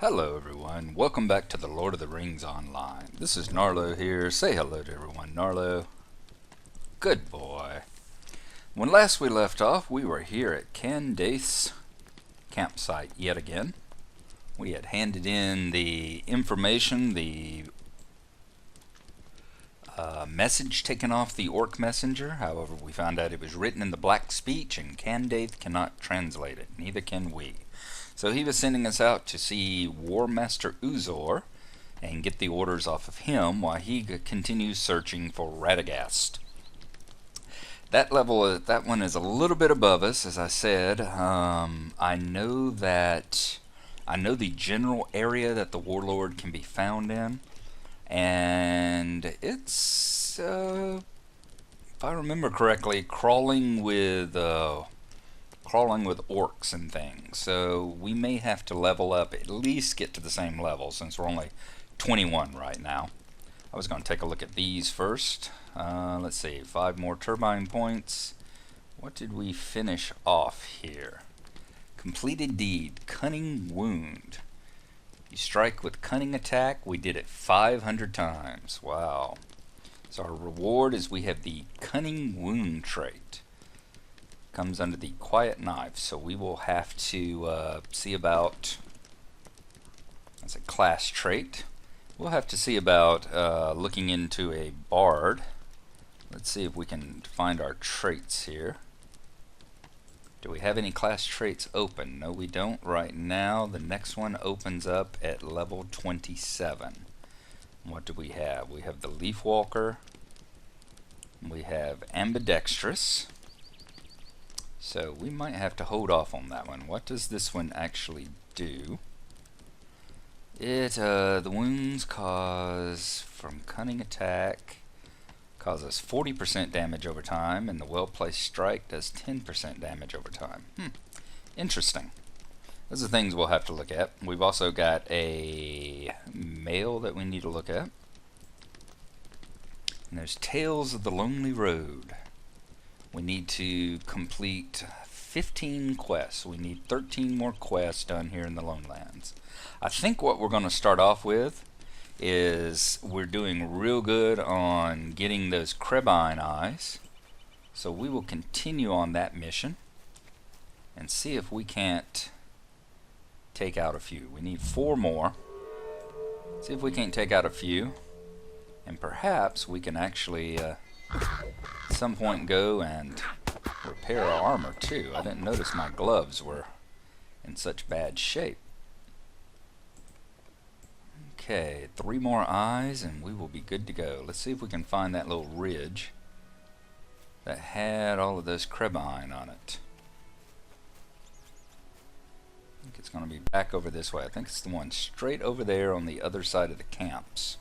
Hello everyone, welcome back to the Lord of the Rings Online. This is Gnarlo here. Say hello to everyone, Gnarlo. Good boy. When last we left off, we were here at Candace's campsite yet again. We had handed in the information, the message taken off the orc messenger. However, we found out it was written in the black speech and Candace cannot translate it. Neither can we. So he was sending us out to see War Master Uzor and get the orders off of him while he continues searching for Radagast. That level, that one is a little bit above us, as I said. I know the general area that the Warlord can be found in, and it's, if I remember correctly, crawling with orcs and things, so we may have to level up, at least get to the same level, since we're only 21 right now. I was going to take a look at these first. Let's see, 5 more turbine points. What did we finish off here? Completed deed, cunning wound. You strike with cunning attack. We did it 500 times. Wow. So our reward is we have the cunning wound trait. Comes under the quiet knife, so we will have to see about, that's a class trait. We'll have to see about looking into a bard. Let's see if we can find our traits here. Do we have any class traits open? No, we don't right now. The next one opens up at level 27. What do we have? We have the Leaf Walker. We have Ambidextrous. So we might have to hold off on that one. What does this one actually do? It, the wounds cause, from cunning attack, causes 40% damage over time, and the well-placed strike does 10% damage over time. Interesting. Those are things we'll have to look at. We've also got a mail that we need to look at. And there's Tales of the Lonely Road. We need to complete 15 quests. We need 13 more quests done here in the Lone Lands. I think what we're going to start off with is we're doing real good on getting those Crebine eyes. So we will continue on that mission and see if we can't take out a few. We need 4 more. See if we can't take out a few. And perhaps we can actually at some point go and repair our armor too. I didn't notice my gloves were in such bad shape. Okay, 3 more eyes and we will be good to go. Let's see if we can find that little ridge that had all of those Crebine on it. I think it's going to be back over this way. I think it's the one straight over there on the other side of the camps.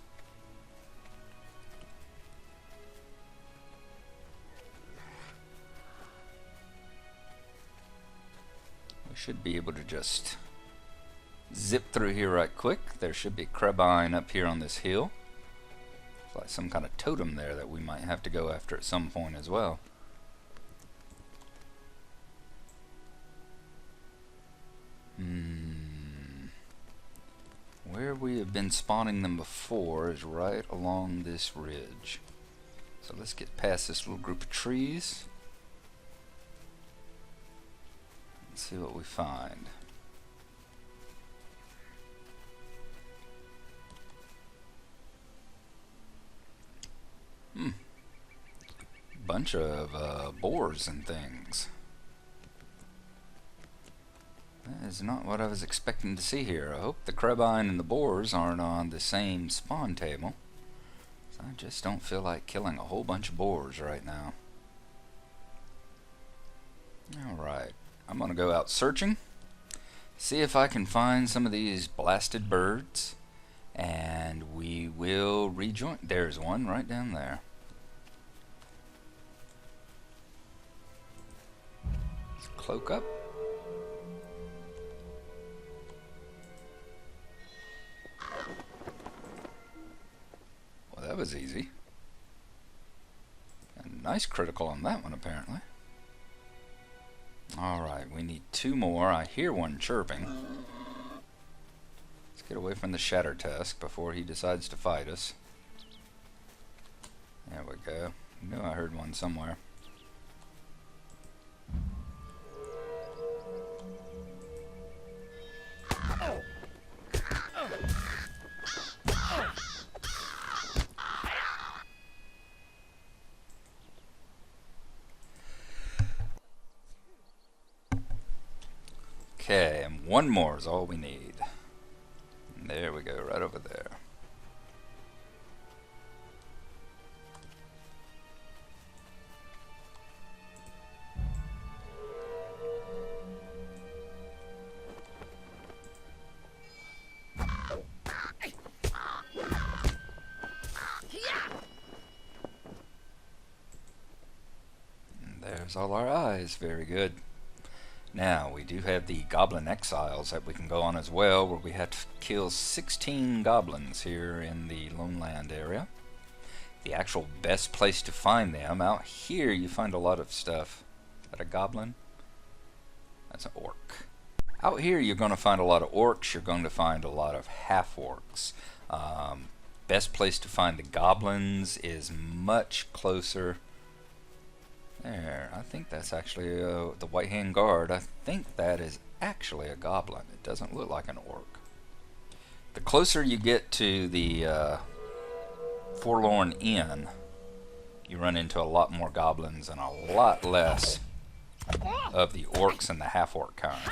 Should be able to just zip through here right quick. There should be Crebine up here on this hill. It's like some kind of totem there that we might have to go after at some point as well. Where we have been spawning them before is right along this ridge. So let's get past this little group of trees. See what we find. Bunch of boars and things. That is not what I was expecting to see here. I hope the Crebine and the boars aren't on the same spawn table. So I just don't feel like killing a whole bunch of boars right now. Alright. I'm going to go out searching, see if I can find some of these blasted birds, and we will rejoin. There's one right down there. Cloak up. Well, that was easy. A nice critical on that one, apparently. Alright, we need 2 more. I hear one chirping. Let's get away from the Shatter Tusk before he decides to fight us. There we go. I knew I heard one somewhere. Okay, and one more is all we need. And there we go, right over there. And there's all our eyes, very good. Now, we do have the Goblin Exiles that we can go on as well, where we have to kill 16 goblins here in the Lone Land area. The actual best place to find them, out here you find a lot of stuff. Is that a goblin? That's an orc. Out here you're going to find a lot of orcs, you're going to find a lot of half-orcs. Best place to find the goblins is much closer. There, I think that's actually the White Hand Guard. I think that is actually a goblin. It doesn't look like an orc. The closer you get to the Forlorn Inn, you run into a lot more goblins and a lot less of the orcs and the half-orc kind.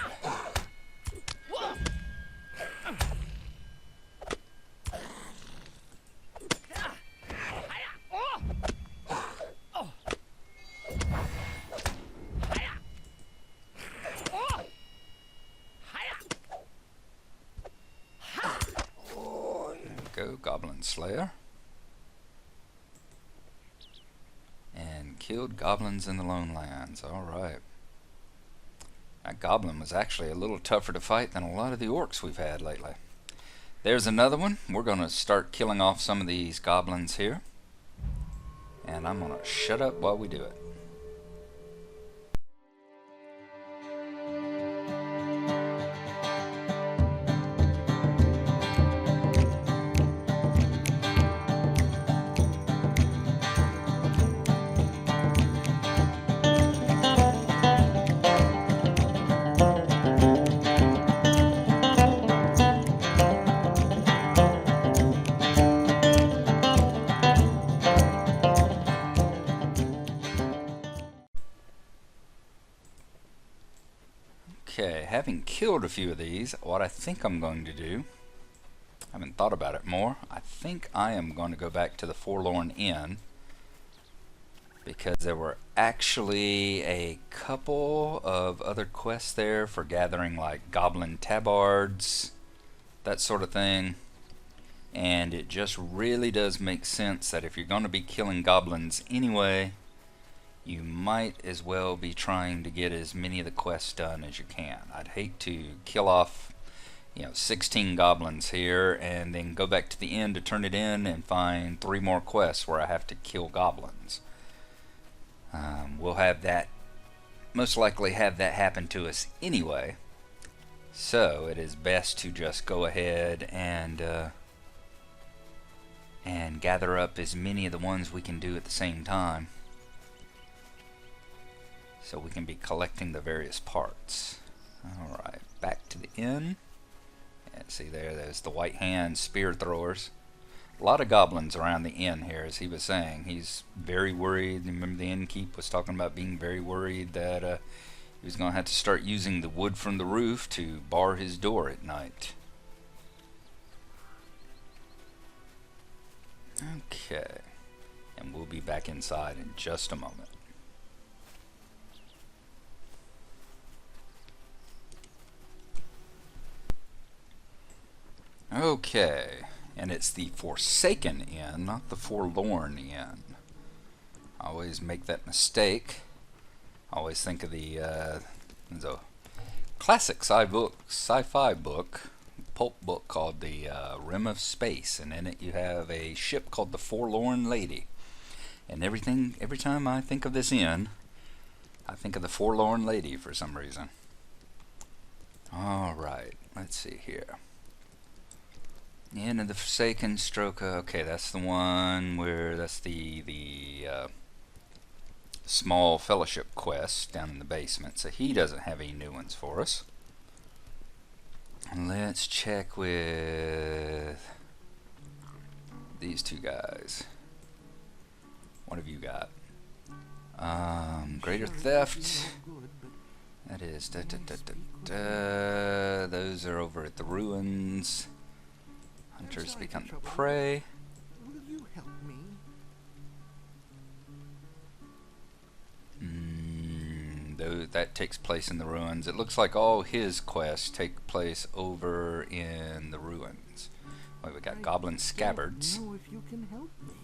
Go, Goblin Slayer. And killed goblins in the Lone Lands. Alright. That goblin was actually a little tougher to fight than a lot of the orcs we've had lately. There's another one. We're going to start killing off some of these goblins here. And I'm going to shut up while we do it. Okay, having killed a few of these, what I think I'm going to do, I haven't thought about it more, I think I am going to go back to the Forlorn Inn, because there were actually a couple of other quests there for gathering like goblin tabards, that sort of thing, and it just really does make sense that if you're going to be killing goblins anyway, you might as well be trying to get as many of the quests done as you can. I'd hate to kill off, 16 goblins here and then go back to the inn to turn it in and find 3 more quests where I have to kill goblins. We'll have that, most likely have that happen to us anyway. So it is best to just go ahead and gather up as many of the ones we can do at the same time, so we can be collecting the various parts. Alright, back to the inn. And see there's the White Hand spear throwers. A lot of goblins around the inn here, as he was saying. He's very worried. Remember the innkeep was talking about being very worried that he was going to have to start using the wood from the roof to bar his door at night. Okay, and we'll be back inside in just a moment. Okay, and it's the Forsaken Inn, not the Forlorn Inn. I always make that mistake. I always think of the classic sci-fi book, pulp book called The Rim of Space, and in it you have a ship called the Forlorn Lady. And every time I think of this inn, I think of the Forlorn Lady for some reason. Alright, let's see here. The end of the Forsaken Stroke. Okay, that's the one where that's the small fellowship quest down in the basement. So he doesn't have any new ones for us. And let's check with these two guys. What have you got? Greater Theft. That is those are over at the ruins. Hunters become the prey. Will you help me? Though that takes place in the ruins. It looks like all his quests take place over in the ruins. Wait, we got goblin scabbards. I don't know if you can help me.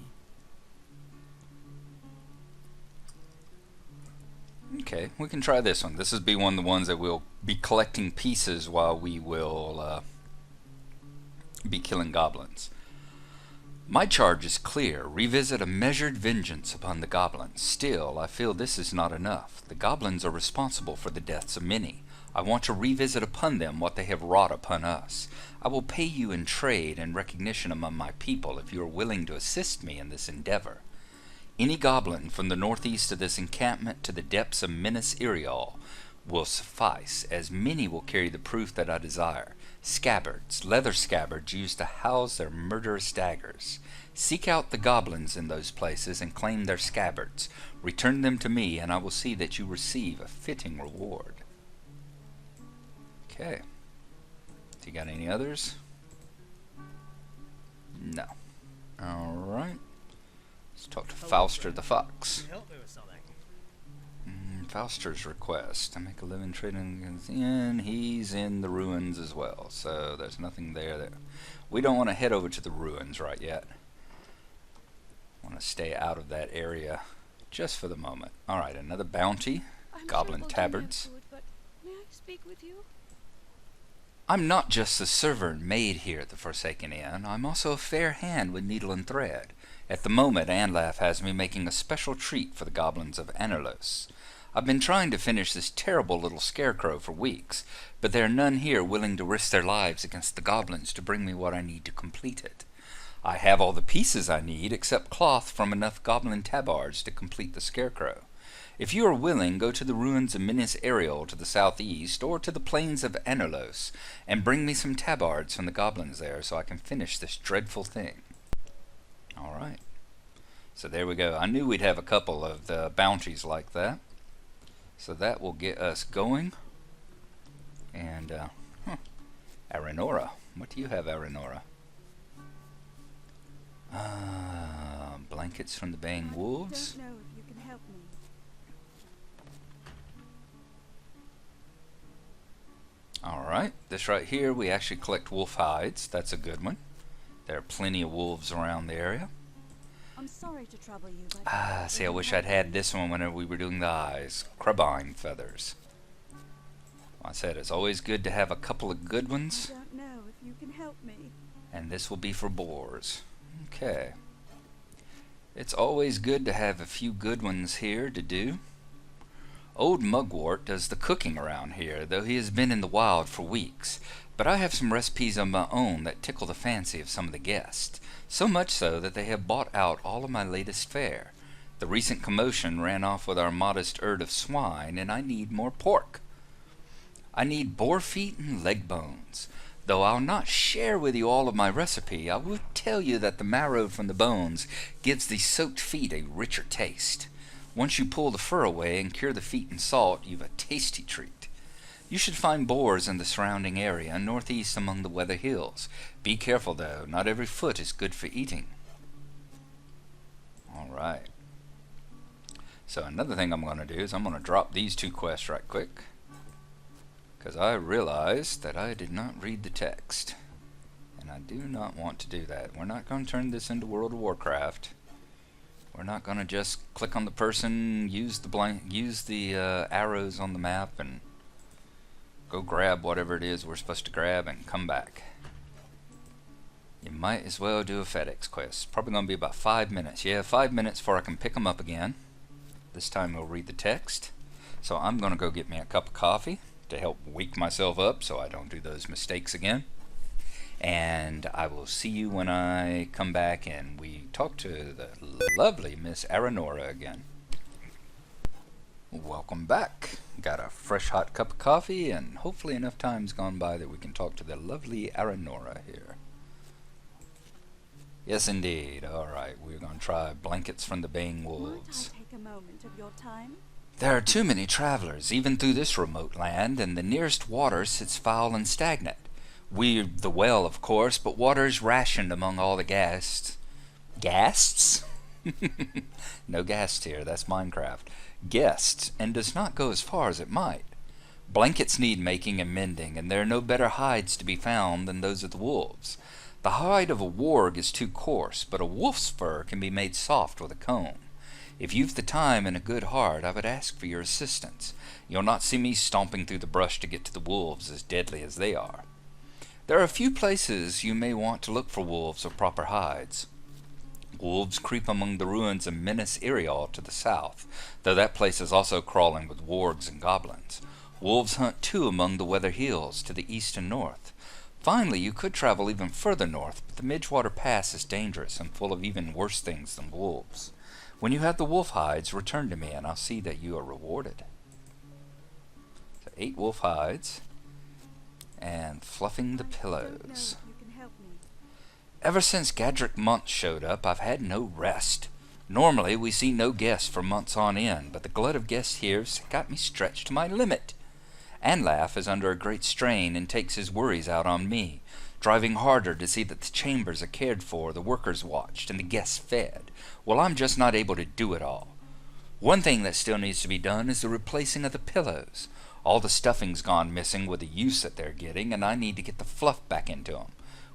Okay, we can try this one. This will be one of the ones that we'll be collecting pieces while we will be killing goblins. My charge is clear. Revisit a measured vengeance upon the goblins. Still, I feel this is not enough. The goblins are responsible for the deaths of many. I want to revisit upon them what they have wrought upon us. I will pay you in trade and recognition among my people if you are willing to assist me in this endeavor. Any goblin from the northeast of this encampment to the depths of Minas Irial will suffice, as many will carry the proof that I desire. Scabbards, leather scabbards used to house their murderous daggers. Seek out the goblins in those places and claim their scabbards. Return them to me, and I will see that you receive a fitting reward. Okay. You got any others? No. Alright. Let's talk to Fauster the Fox. Help me with something. Fauster's request to make a living trading in. He's in the ruins as well, so there's nothing there. We don't want to head over to the ruins right yet. Want to stay out of that area just for the moment. Alright, another bounty. Goblin tabards. But may I speak with you? I'm not just the server and maid here at the Forsaken Inn. I'm also a fair hand with needle and thread. At the moment, Anlaf has me making a special treat for the goblins of Annulus. I've been trying to finish this terrible little scarecrow for weeks, but there are none here willing to risk their lives against the goblins to bring me what I need to complete it. I have all the pieces I need, except cloth from enough goblin tabards to complete the scarecrow. If you are willing, go to the ruins of Minas Irial to the southeast, or to the plains of Annulus, and bring me some tabards from the goblins there so I can finish this dreadful thing. Alright. So there we go. I knew we'd have a couple of the bounties like that. So that will get us going. And, Aranora. What do you have, Aranora? Blankets from the baying wolves. I don't know if you can help me. Alright. This right here, we actually collect wolf hides. That's a good one. There are plenty of wolves around the area. I'm sorry to trouble you, but See, I wish I'd had this one whenever we were doing the eyes. Crabine feathers. Like I said, it's always good to have a couple of good ones. I don't know if you can help me. And this will be for boars. Okay. It's always good to have a few good ones here to do. Old Mugwort does the cooking around here, though he has been in the wild for weeks. But I have some recipes of my own that tickle the fancy of some of the guests. So much so that they have bought out all of my latest fare. The recent commotion ran off with our modest herd of swine, and I need more pork. I need boar feet and leg bones. Though I'll not share with you all of my recipe, I will tell you that the marrow from the bones gives the soaked feet a richer taste. Once you pull the fur away and cure the feet in salt, you've a tasty treat. You should find boars in the surrounding area, northeast among the weather hills. Be careful though, not every foot is good for eating. Alright. So another thing I'm going to do is I'm going to drop these two quests right quick. Because I realized that I did not read the text. And I do not want to do that. We're not going to turn this into World of Warcraft. We're not going to just click on the person, use the arrows on the map, and go grab whatever it is we're supposed to grab and come back. You might as well do a FedEx quest. Probably going to be about 5 minutes. Yeah, 5 minutes before I can pick them up again. This time we'll read the text. So I'm going to go get me a cup of coffee to help wake myself up so I don't do those mistakes again. And I will see you when I come back and we talk to the lovely Miss Aranora again. Welcome back. Got a fresh hot cup of coffee, and hopefully enough time's gone by that we can talk to the lovely Aranora here. Yes, indeed. Alright, we're going to try blankets from the baying wolves. Might I take a moment of your time? There are too many travelers, even through this remote land, and the nearest water sits foul and stagnant. We've the well, of course, but water is rationed among all the guests. Guests? No guests here, that's Minecraft. Guests, and does not go as far as it might. Blankets need making and mending, and there are no better hides to be found than those of the wolves. The hide of a warg is too coarse, but a wolf's fur can be made soft with a comb. If you've the time and a good heart, I would ask for your assistance. You'll not see me stomping through the brush to get to the wolves as deadly as they are. There are a few places you may want to look for wolves of proper hides. Wolves creep among the ruins of Minas Irial to the south, though that place is also crawling with wargs and goblins. Wolves hunt too among the Weather Hills to the east and north. Finally, you could travel even further north, but the Midgewater Pass is dangerous and full of even worse things than wolves. When you have the wolf hides, return to me and I'll see that you are rewarded. So 8 wolf hides. And fluffing the pillows. I don't know if you can help me. Ever since Gadrick Muntz showed up, I've had no rest. Normally, we see no guests for months on end, but the glut of guests here's got me stretched to my limit. Anlaf is under a great strain and takes his worries out on me, driving harder to see that the chambers are cared for, the workers watched, and the guests fed. Well, I'm just not able to do it all. One thing that still needs to be done is the replacing of the pillows. All the stuffing's gone missing with the use that they're getting, and I need to get the fluff back into them.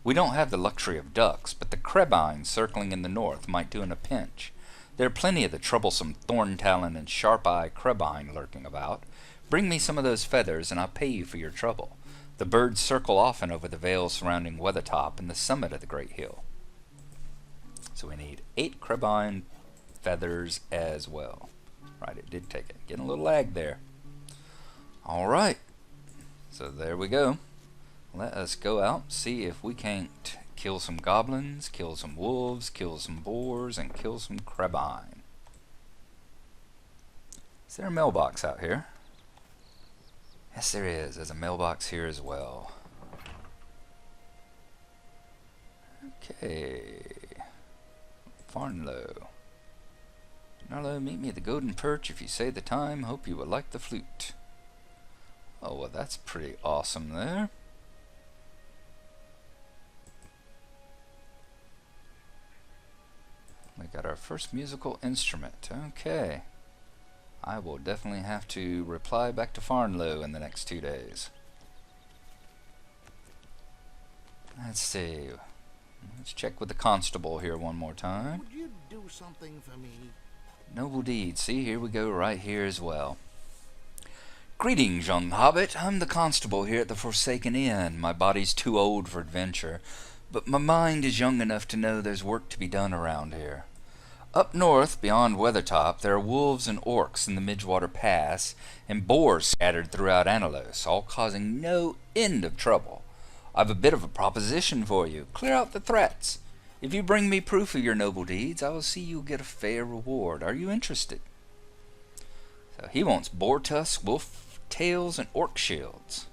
We don't have the luxury of ducks, but the crebines circling in the north might do in a pinch. There are plenty of the troublesome thorn-talon and sharp-eye crebine lurking about. Bring me some of those feathers, and I'll pay you for your trouble. The birds circle often over the vales surrounding Weathertop and the summit of the great hill. So we need 8 crebine feathers as well. Right, it did take it. Getting a little lag there. Alright, so there we go. Let us go out, see if we can't kill some goblins, kill some wolves, kill some boars, and kill some crebine. Is there a mailbox out here? Yes, there is. There's a mailbox here as well. Okay. Farnlow. Gnarlo, meet me at the Golden Perch if you say the time. Hope you will like the flute. Oh, well, that's pretty awesome there. We got our first musical instrument. Okay. I will definitely have to reply back to Farnlow in the next 2 days. Let's see. Let's check with the constable here one more time. Would you do something for me? Noble deeds. See, here we go right here as well. Greetings, young hobbit. I'm the constable here at the Forsaken Inn. My body's too old for adventure, but my mind is young enough to know there's work to be done around here. Up north, beyond Weathertop, there are wolves and orcs in the Midgewater Pass, and boars scattered throughout annulus, all causing no end of trouble. I've a bit of a proposition for you. Clear out the threats. If you bring me proof of your noble deeds, I will see you get a fair reward. Are you interested? So he wants boar tusks, wolf tails, and orc shields.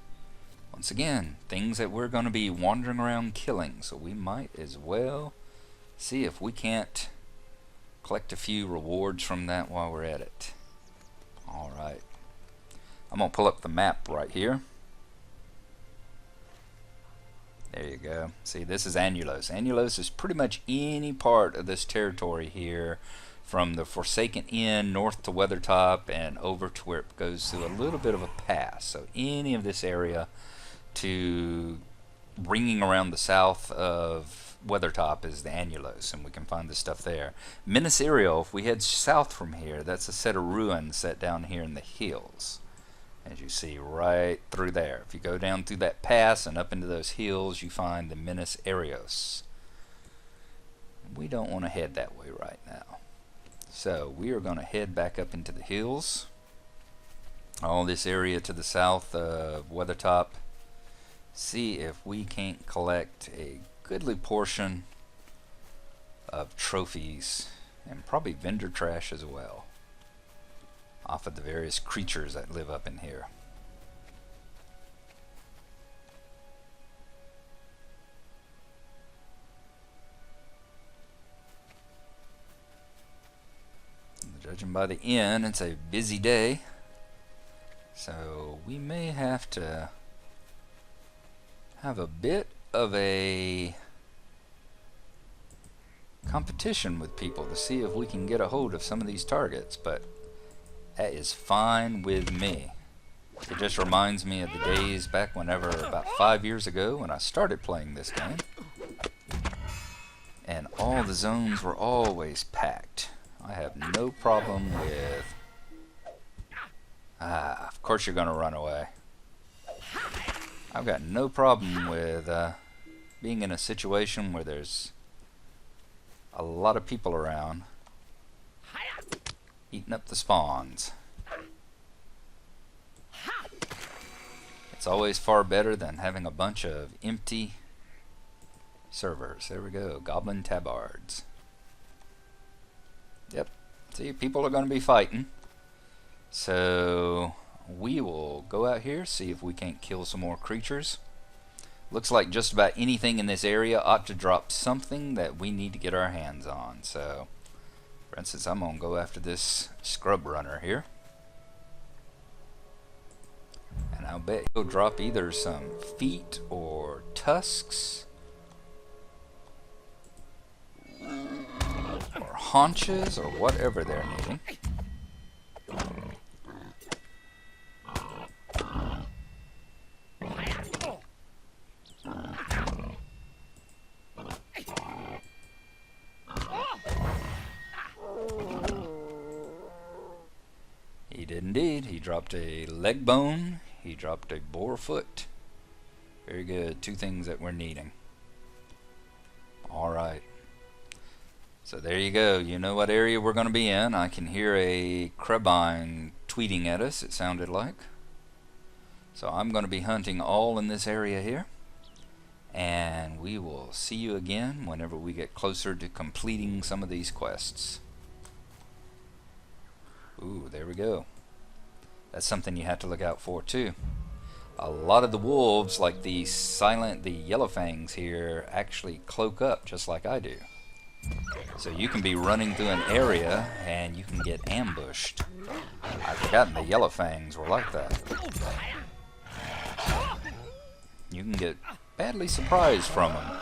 Once again, things that we're going to be wandering around killing, so we might as well see if we can't collect a few rewards from that while we're at it. Alright. I'm going to pull up the map right here. There you go. See, this is Annulus. Annulus is pretty much any part of this territory here, from the Forsaken Inn north to Weathertop and over to where it goes through a little bit of a pass. So any of this area to ringing around the south of Weathertop is the Annulus, and we can find the stuff there. Minas Irial, if we head south from here, that's a set of ruins set down here in the hills. As you see right through there. If you go down through that pass and up into those hills, you find the Minas Irios. We don't want to head that way right now. So we are going to head back up into the hills. All this area to the south of Weathertop see if we can't collect a goodly portion of trophies and probably vendor trash as well off of the various creatures that live up in here. Judging by the inn, it's a busy day, so we may have to have a bit of a competition with people to see if we can get a hold of some of these targets, but that is fine with me. It just reminds me of the days back whenever, about 5 years ago, when I started playing this game, and all the zones were always packed. I have no problem with... of course you're gonna run away. I've got no problem with being in a situation where there's a lot of people around eating up the spawns. It's always far better than having a bunch of empty servers. There we go, goblin tabards. Yep, see, people are going to be fighting. So we will go out here, see if we can't kill some more creatures. Looks like just about anything in this area ought to drop something that we need to get our hands on. So, for instance, I'm going to go after this scrub runner here. And I'll bet he'll drop either some feet or tusks, or haunches, or whatever they're needing. He did indeed. He dropped a leg bone. He dropped a boar foot. Very good. Two things that we're needing. Alright. So there you go. You know what area we're going to be in. I can hear a crabine tweeting at us, it sounded like. So I'm going to be hunting all in this area here. And we will see you again whenever we get closer to completing some of these quests. Ooh, there we go. That's something you have to look out for too. A lot of the wolves, like the yellow fangs here, actually cloak up just like I do. So you can be running through an area and you can get ambushed. I'd forgotten the yellow fangs were like that. You can get badly surprised from them.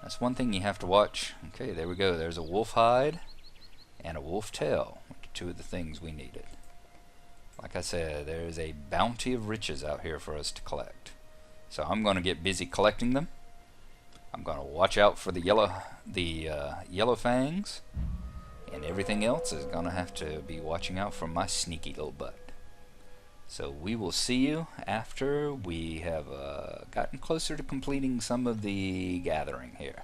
That's one thing you have to watch. Okay, there we go. There's a wolf hide and a wolf tail, which are two of the things we needed. Like I said, there is a bounty of riches out here for us to collect. So I'm going to get busy collecting them. I'm going to watch out for the yellow fangs, and everything else is going to have to be watching out for my sneaky little butt. So we will see you after we have gotten closer to completing some of the gathering here.